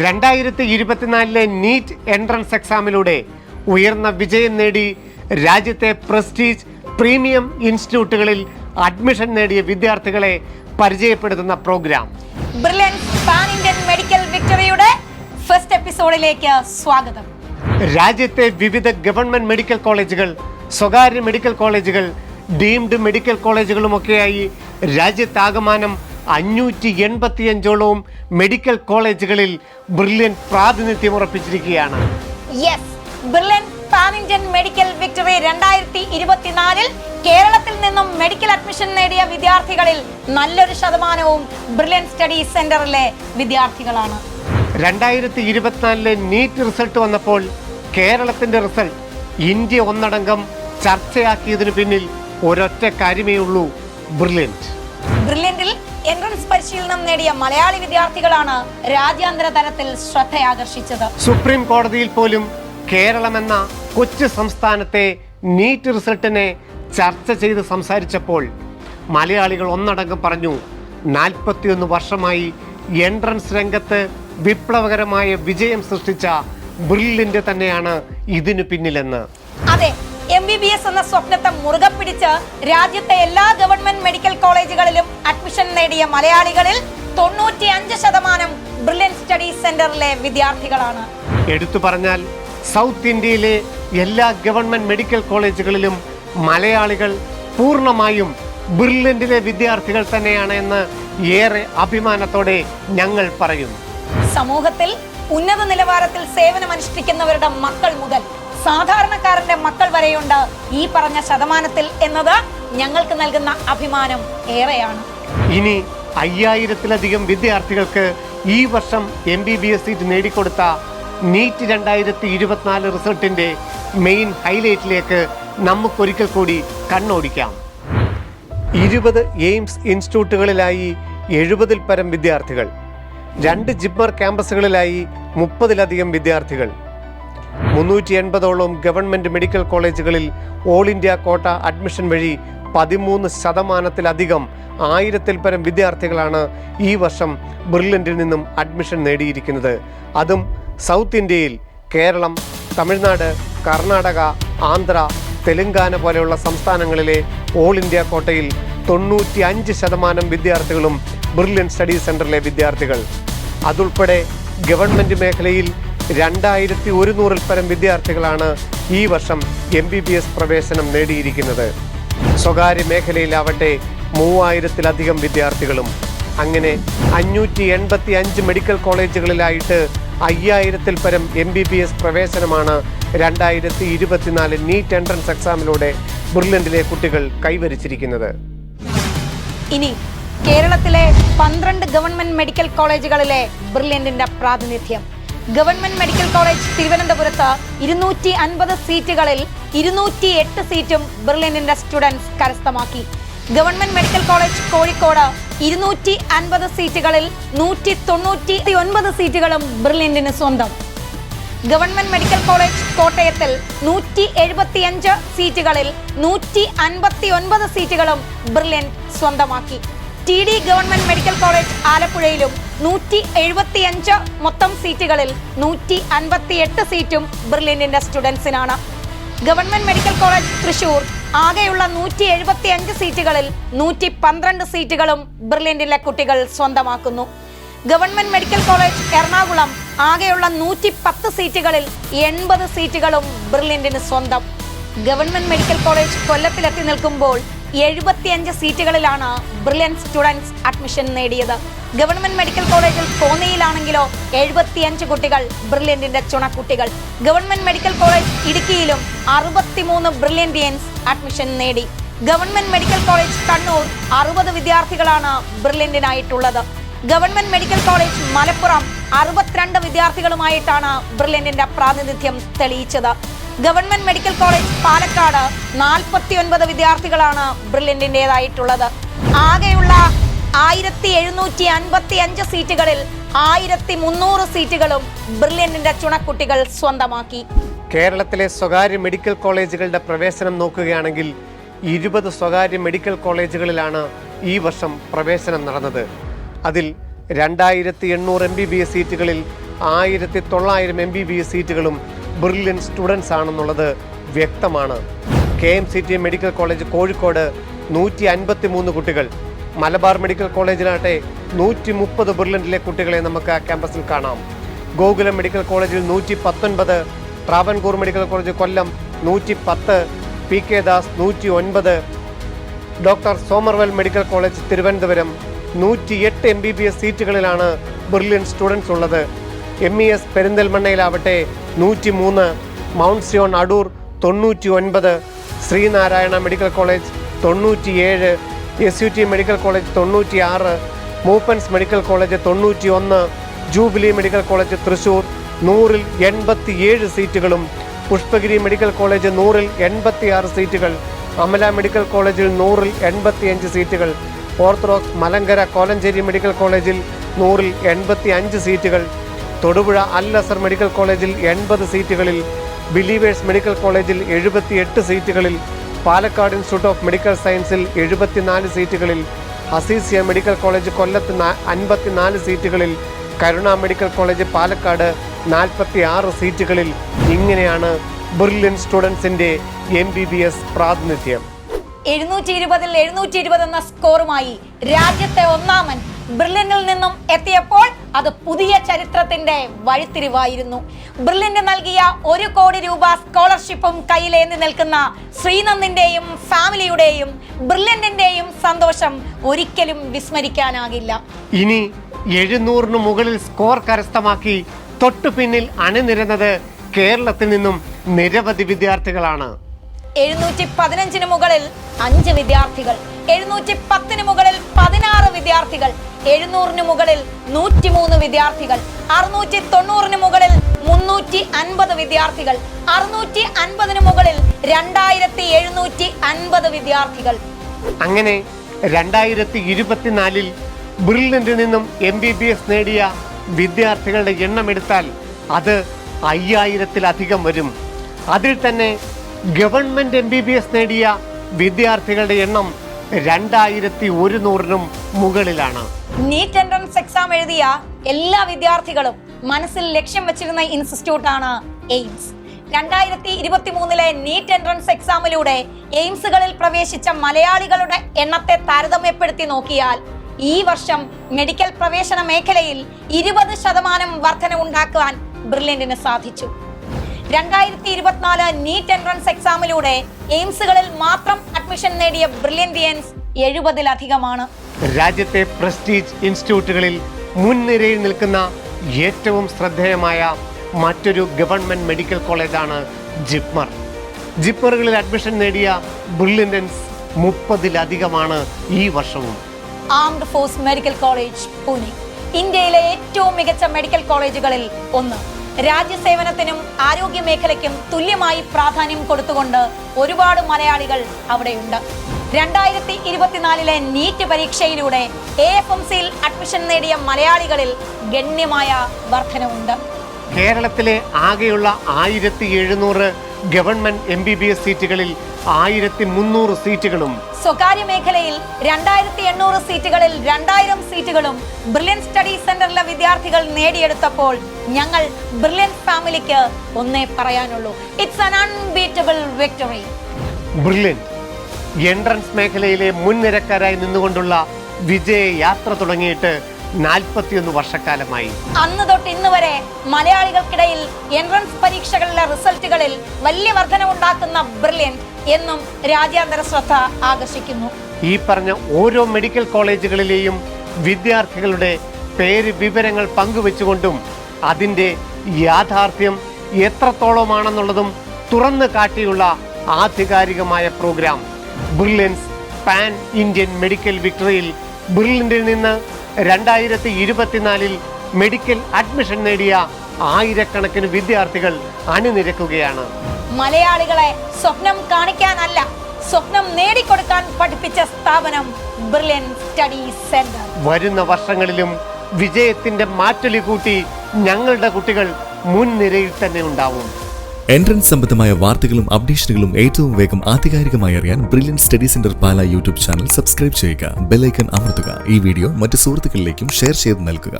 2024 NEET entrance എക്സാമിലൂടെ ഉയർന്ന വിജയം നേടി രാജ്യത്തെ പ്രസ്റ്റീജ് പ്രീമിയം ഇൻസ്റ്റിറ്റ്യൂട്ടുകളിൽ അഡ്മിഷൻ നേടിയ വിദ്യാർത്ഥികളെ പരിചയപ്പെടുത്തുന്ന program Brilliant's pan Indian medical വിക്ടറിയുടെ ഫസ്റ്റ് എപ്പിസോഡിലേക്ക് സ്വാഗതം. രാജ്യത്തെ വിവിധ ഗവൺമെന്റ് മെഡിക്കൽ കോളേജുകൾ, സ്വകാര്യ മെഡിക്കൽ കോളേജുകൾ, ഡീംഡ് മെഡിക്കൽ കോളേജുകളുമൊക്കെയായി രാജ്യത്താകമാനം 585ഓളം മെഡിക്കൽ കോളേജുകളിൽ ബ്രില്യൻ പ്രാതിനിധ്യം ഉറപ്പിച്ചിരിക്കുകയാണ്. Brilliant pan Indian medical victory 2024 കേരളത്തിൽ നിന്നും മെഡിക്കൽ അഡ്മിഷൻ നേടിയ വിദ്യാർത്ഥികളിൽ നല്ലൊരു ശതമാനവും ബ്രില്യൻ സ്റ്റഡി സെന്ററിലെ വിദ്യാർത്ഥികളാണ്. 2024 നീറ്റ് റിസൾട്ട് വന്നപ്പോൾ കേരളത്തിന്റെ റിസൾട്ട് ഇന്ത്യ ഒന്നടങ്കം ചർച്ചയാക്കിയതിനു പിന്നിൽ ഒരൊറ്റ കാര്യമേ ഉള്ളൂ: ബ്രില്യന്റിൽ എൻട്രൻസ് പരിശീലനം നേടിയ മലയാളി വിദ്യാർത്ഥികളാണ് രാജ്യാന്തര തലത്തിൽ ശ്രദ്ധയാകർഷിച്ചത്. സുപ്രീം കോടതിയിൽ പോലും കേരളം എന്ന കൊച്ചു സംസ്ഥാനത്തെ നീറ്റ് റിസൾട്ടിനെ ചർച്ച ചെയ്ത് സംസാരിച്ചപ്പോൾ മലയാളികൾ ഒന്നടങ്കം പറഞ്ഞു, 41 വർഷമായി എൻട്രൻസ് രംഗത്ത് വിപ്ലവകരമായ വിജയം സൃഷ്ടിച്ച ബ്രില്യന്റ് തന്നെയാണ് ഇതിനു പിന്നിലെന്ന്. അതെ, MBBS എന്ന സ്വപ്നത്തെ മുറുകെ പിടിച്ച് രാജ്യത്തെ എല്ലാ ഗവൺമെന്റ് മെഡിക്കൽ കോളേജുകളിലും അഡ്മിഷൻ നേടിയ മലയാളികളിൽ 95% ബ്രില്യൻ സ്റ്റഡി സെന്ററിലെ വിദ്യാർത്ഥികളാണ്. എടുത്തു പറഞ്ഞാൽ സൗത്ത് ഇന്ത്യയിലെ എല്ലാ ഗവൺമെന്റ് മെഡിക്കൽ കോളേജുകളിലും മലയാളികൾ പൂർണ്ണമായും ബ്രില്യന്റിലെ വിദ്യാർത്ഥികൾ തന്നെയാണ് എന്ന് ഏറെ അഭിമാനത്തോടെ ഞങ്ങൾ പറയും. സമൂഹത്തിൽ ഉന്നത നിലവാരത്തിൽ സേവനമനുഷ്ഠിക്കുന്നവരുടെ മക്കൾ മുതൽ സാധാരണക്കാരന്റെ മക്കൾ വരെയുണ്ട് ഈ പറഞ്ഞ ശതമാനത്തിൽ എന്നത് ഞങ്ങൾക്ക് നൽകുന്ന അഭിമാനം ഏറെയാണ്. ഇനി 5000-ലധികം വിദ്യാർത്ഥികൾക്ക് ഈ വർഷം MBBS സീറ്റ് നേടിക്കൊടുത്ത നീറ്റ് 2024 റിസൾട്ടിന്റെ മെയിൻ ഹൈലൈറ്റിലേക്ക് നമുക്കൊരിക്കൽ കൂടി കണ്ണോടിക്കാം. 20 എയിംസ് ഇൻസ്റ്റിറ്റ്യൂട്ടുകളിലായി 70-ൽ പരം വിദ്യാർത്ഥികൾ, 2 ജിപ്മർ ക്യാമ്പസുകളിലായി 30-ലധികം വിദ്യാർത്ഥികൾ, 380ഓളം ഗവൺമെന്റ് മെഡിക്കൽ കോളേജുകളിൽ ഓൾ ഇന്ത്യ കോട്ട അഡ്മിഷൻ വഴി 13%-ലധികം 1000-ൽ പരം വിദ്യാർത്ഥികളാണ് ഈ വർഷം ബ്രില്യന്റിൽ നിന്നും അഡ്മിഷൻ നേടിയിരിക്കുന്നത്. അതും സൗത്ത് ഇന്ത്യയിൽ കേരളം, തമിഴ്നാട്, കർണാടക, ആന്ധ്ര, തെലങ്കാന പോലെയുള്ള സംസ്ഥാനങ്ങളിലെ ഓൾ ഇന്ത്യ കോട്ടയിൽ 95% വിദ്യാർത്ഥികളും ബ്രില്യൻ സ്റ്റഡി സെന്ററിലെ വിദ്യാർത്ഥികൾ. അതുൾപ്പെടെ ഗവൺമെന്റ് മേഖലയിൽ 2100-ൽ പരം വിദ്യാർത്ഥികളാണ് ഈ വർഷം MBBS പ്രവേശനം നേടിയിരിക്കുന്നത്. സ്വകാര്യ മേഖലയിലാവട്ടെ 3000-ലധികം വിദ്യാർത്ഥികളും. അങ്ങനെ 585 മെഡിക്കൽ കോളേജുകളിലായിട്ട് 5000-ൽ പരം MBBS പ്രവേശനമാണ് 2024 നീറ്റ് എൻട്രൻസ് എക്സാമിലൂടെ ബ്രില്യന്റിലെ കുട്ടികൾ കൈവരിച്ചിരിക്കുന്നത്. ഇനി കേരളത്തിലെ 12 ഗവൺമെന്റ് മെഡിക്കൽ കോളേജുകളിലെ ബ്രില്യന്റിന്റെ പ്രാതിനിധ്യം. ഗവൺമെന്റ് മെഡിക്കൽ കോളേജ് തിരുവനന്തപുരത്ത് 250 സീറ്റുകളിൽ 208 സീറ്റും ബ്രില്യന്റിന്റെ സ്റ്റുഡൻസ് കരസ്ഥമാക്കി. ഗവൺമെന്റ് മെഡിക്കൽ കോളേജ് കോഴിക്കോട് 250 സീറ്റുകളിൽ 199 സീറ്റുകളും ബ്രില്യന്റിന് സ്വന്തം. ഗവൺമെന്റ് മെഡിക്കൽ കോളേജ് കോട്ടയത്തിൽ 175 സീറ്റുകളിൽ 159 സീറ്റുകളും ബ്രില്യന്റ് സ്വന്തമാക്കി. TD ഗവൺമെന്റ് മെഡിക്കൽ കോളേജ് ആലപ്പുഴയിലും 175 മൊത്തം സീറ്റുകളിൽ 158 സീറ്റും ബ്രില്യന്റിന്റെ സ്റ്റുഡൻസിനാണ്. ഗവൺമെന്റ് മെഡിക്കൽ കോളേജ് തൃശൂർ ആകെയുള്ള 175 സീറ്റുകളിൽ 112 സീറ്റുകളും ബ്രില്യന്റിലെ കുട്ടികൾ സ്വന്തമാക്കുന്നു. ഗവൺമെന്റ് മെഡിക്കൽ കോളേജ് എറണാകുളം ആകെയുള്ള 110 സീറ്റുകളിൽ 80 സീറ്റുകളും ബ്രില്യന്റിന് സ്വന്തം. ഗവൺമെന്റ് മെഡിക്കൽ കോളേജ് കൊല്ലത്തിലെത്തി നിൽക്കുമ്പോൾ 75 സീറ്റുകളിലാണ് ബ്രില്യൻ സ്റ്റുഡൻസ് അഡ്മിഷൻ നേടിയത്. ഗവൺമെന്റ് മെഡിക്കൽ കോളേജിൽ കോന്നിയിലാണെങ്കിലോ 75 കുട്ടികൾ ബ്രില്യന്റിന്റെ ചുണക്കുട്ടികൾ. ഗവൺമെന്റ് മെഡിക്കൽ കോളേജ് ഇടുക്കിയിലും 63 ബ്രില്യന്റിയൻസ് അഡ്മിഷൻ നേടി. ഗവൺമെന്റ് മെഡിക്കൽ കോളേജ് കണ്ണൂർ 60 വിദ്യാർത്ഥികളാണ് ബ്രില്യന്റിനായിട്ടുള്ളത്. ഗവൺമെന്റ് മെഡിക്കൽ കോളേജ് മലപ്പുറം 62 വിദ്യാർത്ഥികളുമായിട്ടാണ് ബ്രില്യന്റിന്റെ പ്രാതിനിധ്യം തെളിയിച്ചത്. ഗവൺമെന്റ് മെഡിക്കൽ കോളേജ് പാലക്കാട് 49 വിദ്യാർത്ഥികളാണ് ബ്രില്യന്റിൻ്റെതായിട്ടുള്ളത്. ആകെയുള്ള 1755 സീറ്റുകളിൽ 1300 സീറ്റുകളും ബ്രില്യന്റിന്റെ ചുണക്കുട്ടികൾ സ്വന്തമാക്കി. കേരളത്തിലെ സ്വകാര്യ മെഡിക്കൽ കോളേജുകളുടെ പ്രവേശനം നോക്കുകയാണെങ്കിൽ 20 സ്വകാര്യ മെഡിക്കൽ കോളേജുകളിലാണ് ഈ വർഷം പ്രവേശനം നടന്നത്. അതിൽ 2800 MBBS സീറ്റുകളിൽ 1900 MBBS സീറ്റുകളും ബ്രില്യൻ സ്റ്റുഡൻസ് ആണെന്നുള്ളത് വ്യക്തമാണ്. KMCT മെഡിക്കൽ കോളേജ് കോഴിക്കോട് 153 കുട്ടികൾ, മലബാർ മെഡിക്കൽ കോളേജിലാകട്ടെ 130 ബ്രില്യൻറ്റിലെ കുട്ടികളെ നമുക്ക് ആ ക്യാമ്പസിൽ കാണാം. ഗോകുലം മെഡിക്കൽ കോളേജിൽ 119, Travancore medical college Kollam 110, PK Das 109, doctor Somervell medical college Thiruvananthapuram 108 MBBS സീറ്റുകളിലാണ് ബ്രില്യൻ സ്റ്റുഡൻസ് ഉള്ളത്. MES പെരിന്തൽമണ്ണയിലാവട്ടെ 103, Mount Zion Adoor 99, Sreenarayana medical college 97, SUT medical college 96, Moopens medical college 91, jubilee medical college Thrissur 100-ൽ 87 സീറ്റുകളും, പുഷ്പഗിരി മെഡിക്കൽ കോളേജ് 100-ൽ 86 സീറ്റുകൾ, അമല മെഡിക്കൽ കോളേജിൽ 100-ൽ 85 സീറ്റുകൾ, ഓർത്തഡോക്സ് മലങ്കര കോലഞ്ചേരി മെഡിക്കൽ കോളേജിൽ 100-ൽ 85 സീറ്റുകൾ, തൊടുപുഴ അൽ അസർ മെഡിക്കൽ കോളേജിൽ 80 സീറ്റുകളിൽ, ബിലീവേഴ്സ് മെഡിക്കൽ കോളേജിൽ 78 സീറ്റുകളിൽ, പാലക്കാട് ഇൻസ്റ്റിറ്റ്യൂട്ട് ഓഫ് മെഡിക്കൽ സയൻസിൽ 74 സീറ്റുകളിൽ, ഹസീസിയ മെഡിക്കൽ കോളേജ് കൊല്ലത്ത് 54 സീറ്റുകളിൽ, കരുണ മെഡിക്കൽ കോളേജ് പാലക്കാട് 46 സീറ്റുകളിൽ. ഇങ്ങനെയാണ് ബ്രില്യൻ സ്റ്റുഡൻസിന്റെ MBBS പ്രാതിനിധ്യം. 720-ൽ 720 എന്ന സ്കോറുമായി രാജ്യത്തെ ഒന്നാമൻ ബ്രില്യന്റിൽ നിന്നും എത്തിയപ്പോൾ അത് പുതിയ ചരിത്രത്തിന്റെ വഴിത്തിരിവായിരുന്നു. ബ്രില്യന്റ് നൽകിയ 1 കോടി രൂപ സ്കോളർഷിപ്പും കയ്യിലേന്തി നിൽക്കുന്ന ശ്രീനന്ദിന്റെയും ഫാമിലിയുടെയും ബ്രില്യന്റിന്റെയും സന്തോഷം ഒരിക്കലും വിസ്മരിക്കാനാകില്ല. ഇനി 700-ന് മുകളിൽ സ്കോർ കരസ്ഥമാക്കി തൊട്ടു പിന്നിൽ അണിനിരന്നത് കേരളത്തിൽ നിന്നും നിരവധി വിദ്യാർത്ഥികളാണ്. 715-ന് മുകളിൽ 5 വിദ്യാർത്ഥികൾ, 710-ന് മുകളിൽ 16 വിദ്യാർത്ഥികൾ, 700-ന് മുകളിൽ 103 വിദ്യാർത്ഥികൾ, 690-ന് മുകളിൽ 350 വിദ്യാർത്ഥികൾ, 650-ന് മുകളിൽ 2750 വിദ്യാർത്ഥികൾ. അങ്ങനെ 2024-ൽ ബ്രില്യന്റിൽ നിന്നും MBBS നേടിയ വിദ്യാർത്ഥികളുടെ എണ്ണം എടുത്താൽ അത് 5000-ത്തിലധികം വരും. അതിൽ തന്നെ ഗവൺമെന്റ് MBBS നേടിയ വിദ്യാർത്ഥികളുടെ എണ്ണം 2100-നും മുകളിലാണ്. നീറ്റ് എൻട്രൻസ് എക്സാം എഴുതിയ എല്ലാ വിദ്യാർത്ഥികളും മനസ്സിൽ ലക്ഷ്യം വെച്ചിരുന്ന ഇൻസ്റ്റിറ്റ്യൂട്ടാണ് എയിംസ്. 2023-ലെ നീറ്റ് എൻട്രൻസ് എക്സാമിലൂടെ എയിംസുകളിൽ പ്രവേശിച്ച മലയാളികളുടെ എണ്ണത്തെ താരതമ്യപ്പെടുത്തി നോക്കിയാൽ ഈ വർഷം മെഡിക്കൽ പ്രവേശന മേഖലയിൽ 20% വർധനവുണ്ടാക്കാൻ ബ്രില്യന്റിന് സാധിച്ചു. 2024 നീറ്റ് എൻട്രൻസ് എക്സാമിലൂടെ എയിംസുകളിൽ മാത്രം അഡ്മിഷൻ നേടിയ ബ്രില്യന്റിയൻസ് 70-ലധികമാണ്. രാജ്യത്തെ പ്രസ്റ്റീജ് ഇൻസ്റ്റിറ്റ്യൂട്ടുകളിൽ മുൻനിരയിൽ നിൽക്കുന്ന ഏറ്റവും ശ്രദ്ധേയമായ മറ്റൊരു ഗവൺമെന്റ് മെഡിക്കൽ കോളേജാണ് ജിപ്മർ. ജിപ്മറുകളിൽ അഡ്മിഷൻ നേടിയ ബ്രില്യന്റൻസ് 30-ലധികമാണ് ഈ വർഷവും. Armed force medical college Pune ഇന്ത്യയിലെ ഏറ്റവും മികച്ച മെഡിക്കൽ കോളേജുകളിൽ ഒന്ന്. രാജ്യസേവനത്തിനും ആരോഗ്യ മേഖലയ്ക്കും തുല്യമായി പ്രാധാന്യം കൊടുത്തുകൊണ്ട് ഒരുപാട് മലയാളികൾ അവിടെയുണ്ട്. 2024-ലെ നീറ്റ് പരീക്ഷയിലൂടെ AFMCയിൽ അഡ്മിഷൻ നേടിയ മലയാളികളിൽ ഗണ്യമായ വർധനവുണ്ട്. കേരളത്തിലെ ആകെയുള്ള 1700 ഗവൺമെന്റ് MBBS സീറ്റുകളിൽ 1300 സീറ്റുകളും, സ്വകാര്യ മേഖലയിൽ 2800 സീറ്റുകളിൽ 2000 സീറ്റുകളും ബ്രില്യൻ സ്റ്റഡി സെന്ററിലെ വിദ്യാർത്ഥികൾ നേടിയെടുത്തപ്പോൾ ഞങ്ങൾ ബ്രില്യൻ ഫാമിലിക്ക് ഒന്നേ പറയാനുള്ളൂ: it's an unbeatable victory. Brilliant entrance മേഖലയിലെ മുൻനിരക്കാരായി നിന്നുകൊണ്ടുള്ള വിജയ യാത്ര തുടങ്ങിയിട്ട് 41 വർഷക്കാലമായി. അന്ന് തൊട്ട് ഇന്ന് വരെ മലയാളികൾക്കിടയിൽ എൻട്രൻസ് പരീക്ഷകളിലെ റിസൾട്ടുകളിൽ വലിയ വർധനവുണ്ടാക്കുന്ന ബ്രില്യൻ എന്നും രാജ്യാന്തര ശ്രദ്ധ ആകർഷിക്കുന്നു. ഈ പറഞ്ഞ ഓരോ മെഡിക്കൽ കോളേജുകളിലെയും വിദ്യാർത്ഥികളുടെ പേര് വിവരങ്ങൾ പങ്കുവെച്ചുകൊണ്ടും അതിൻ്റെ യാഥാർത്ഥ്യം എത്രത്തോളമാണെന്നുള്ളതും തുറന്നു കാട്ടിയുള്ള ആധികാരികമായ program Brilliant's pan Indian medical വിക്ടറിയിൽ ബ്രില്യന്റിൽ നിന്ന് 2024-ൽ മെഡിക്കൽ അഡ്മിഷൻ നേടിയ ആയിരക്കണക്കിന് വിദ്യാർത്ഥികൾ അണിനിരക്കുകയാണ്. മലയാളികളെ സ്വപ്നം കാണിക്കാനല്ല, സ്വപ്നം നേടിക്കൊടുക്കാൻ പഠിപ്പിച്ച സ്ഥാപനം ബ്രില്യൻ സ്റ്റഡി സെന്റർ. വരുന്ന വർഷങ്ങളിലും വിജയത്തിന്റെ മാറ്റൊലി കൂട്ടി ഞങ്ങളുടെ കുട്ടികൾ മുൻനിരയിൽ തന്നെ ഉണ്ടാവും. എൻട്രൻസ് സംബന്ധമായ വാർത്തകളും അപ്ഡേഷനുകളും ഏറ്റവും വേഗം ആധികാരികമായി അറിയാൻ ബ്രില്യൻ സ്റ്റഡി സെന്റർ പാല യൂട്യൂബ് ചാനൽ സബ്സ്ക്രൈബ് ചെയ്യുക. ബെൽ ഐക്കൺ അമർത്തുക. ഈ വീഡിയോ മറ്റു സുഹൃത്തുക്കളിലേക്കും ഷെയർ ചെയ്ത് നൽകുക.